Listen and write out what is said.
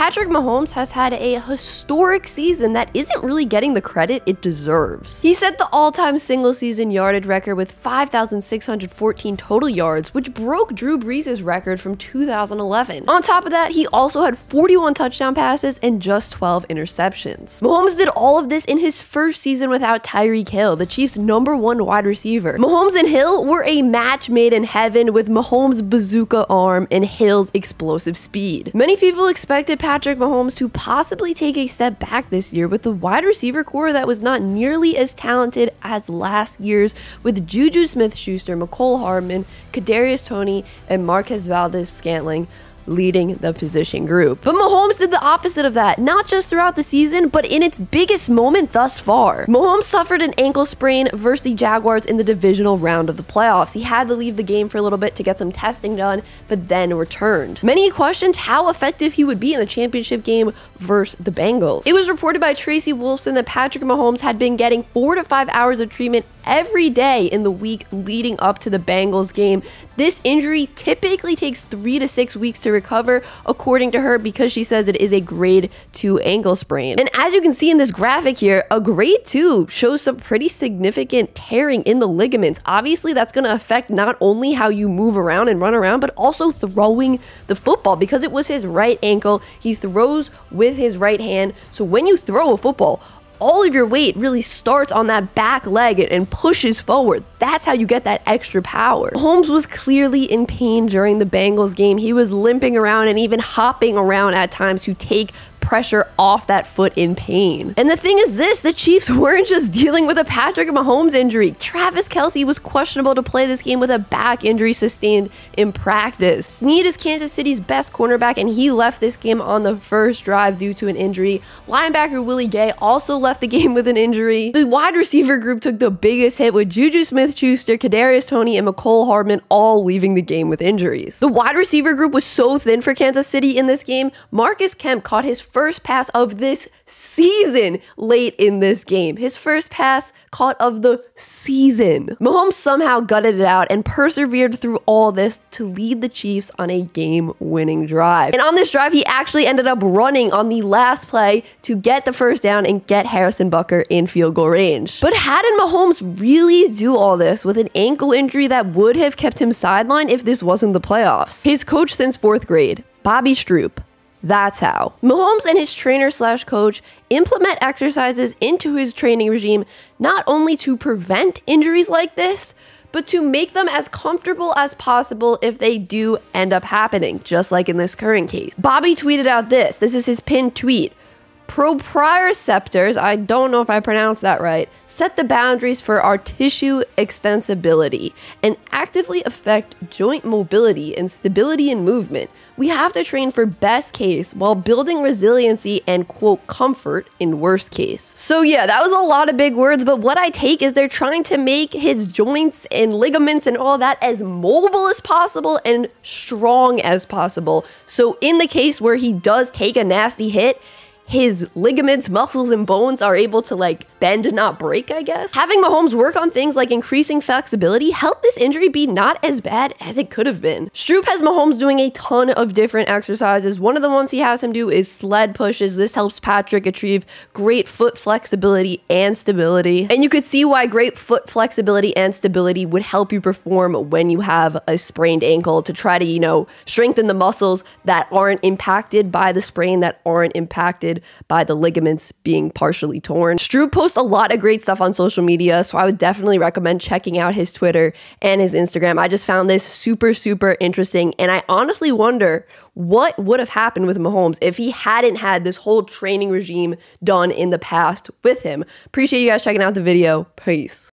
Patrick Mahomes has had a historic season that isn't really getting the credit it deserves. He set the all-time single-season yardage record with 5,614 total yards, which broke Drew Brees' record from 2011. On top of that, he also had 41 touchdown passes and just 12 interceptions. Mahomes did all of this in his first season without Tyreek Hill, the Chiefs' #1 wide receiver. Mahomes and Hill were a match made in heaven with Mahomes' bazooka arm and Hill's explosive speed. Many people expected Patrick Mahomes to possibly take a step back this year with the wide receiver core that was not nearly as talented as last year's, with Juju Smith-Schuster, Mecole Hardman, Kadarius Toney, and Marquez Valdes-Scantling leading the position group. But Mahomes did the opposite of that, not just throughout the season, but in its biggest moment thus far. Mahomes suffered an ankle sprain versus the Jaguars in the divisional round of the playoffs. He had to leave the game for a little bit to get some testing done, but then returned. Many questioned how effective he would be in the championship game versus the Bengals. It was reported by Tracy Wolfson that Patrick Mahomes had been getting 4 to 5 hours of treatment every day in the week leading up to the Bengals game. This injury typically takes 3 to 6 weeks to recover, according to her, because she says it is a grade 2 ankle sprain. And as you can see in this graphic here, a grade 2 shows some pretty significant tearing in the ligaments. Obviously, that's going to affect not only how you move around and run around, but also throwing the football, because it was his right ankle. He throws with his right hand. So when you throw a football, all of your weight really starts on that back leg and pushes forward. That's how you get that extra power. Mahomes was clearly in pain during the Bengals game. He was limping around and even hopping around at times to take pressure off that foot in pain. And the thing is this, the Chiefs weren't just dealing with a Patrick Mahomes injury. Travis Kelce was questionable to play this game with a back injury sustained in practice. Snead is Kansas City's best cornerback, and he left this game on the first drive due to an injury. Linebacker Willie Gay also left the game with an injury. The wide receiver group took the biggest hit, with Juju Smith-Schuster, Kadarius Toney, and Mecole Hardman all leaving the game with injuries. The wide receiver group was so thin for Kansas City in this game. Marcus Kemp caught his first pass of this season late in this game. His first pass caught of the season. Mahomes somehow gutted it out and persevered through all this to lead the Chiefs on a game-winning drive. And on this drive, he actually ended up running on the last play to get the first down and get Harrison Butker in field goal range. But hadn't Mahomes really do all this with an ankle injury that would have kept him sidelined if this wasn't the playoffs? His coach since 4th grade, Bobby Stroop. That's how. Mahomes and his trainer/coach implement exercises into his training regime not only to prevent injuries like this, but to make them as comfortable as possible if they do end up happening, just like in this current case. Bobby tweeted out this. This is his pinned tweet. Proprioceptors, I don't know if I pronounced that right, set the boundaries for our tissue extensibility and actively affect joint mobility and stability in movement. We have to train for best case while building resiliency and, quote, comfort in worst case. So yeah, that was a lot of big words, but what I take is they're trying to make his joints and ligaments and all that as mobile as possible and strong as possible. So in the case where he does take a nasty hit, his ligaments, muscles, and bones are able to like bend and not break, I guess. Having Mahomes work on things like increasing flexibility helped this injury be not as bad as it could have been. Stroop has Mahomes doing a ton of different exercises. One of the ones he has him do is sled pushes. This helps Patrick achieve great foot flexibility and stability. And you could see why great foot flexibility and stability would help you perform when you have a sprained ankle, to try to, you know, strengthen the muscles that aren't impacted by the sprain, that aren't impacted by the ligaments being partially torn. Stroop posts a lot of great stuff on social media, so I would definitely recommend checking out his Twitter and his Instagram. I just found this super, super interesting, and I honestly wonder what would have happened with Mahomes if he hadn't had this whole training regime done in the past with him. Appreciate you guys checking out the video. Peace.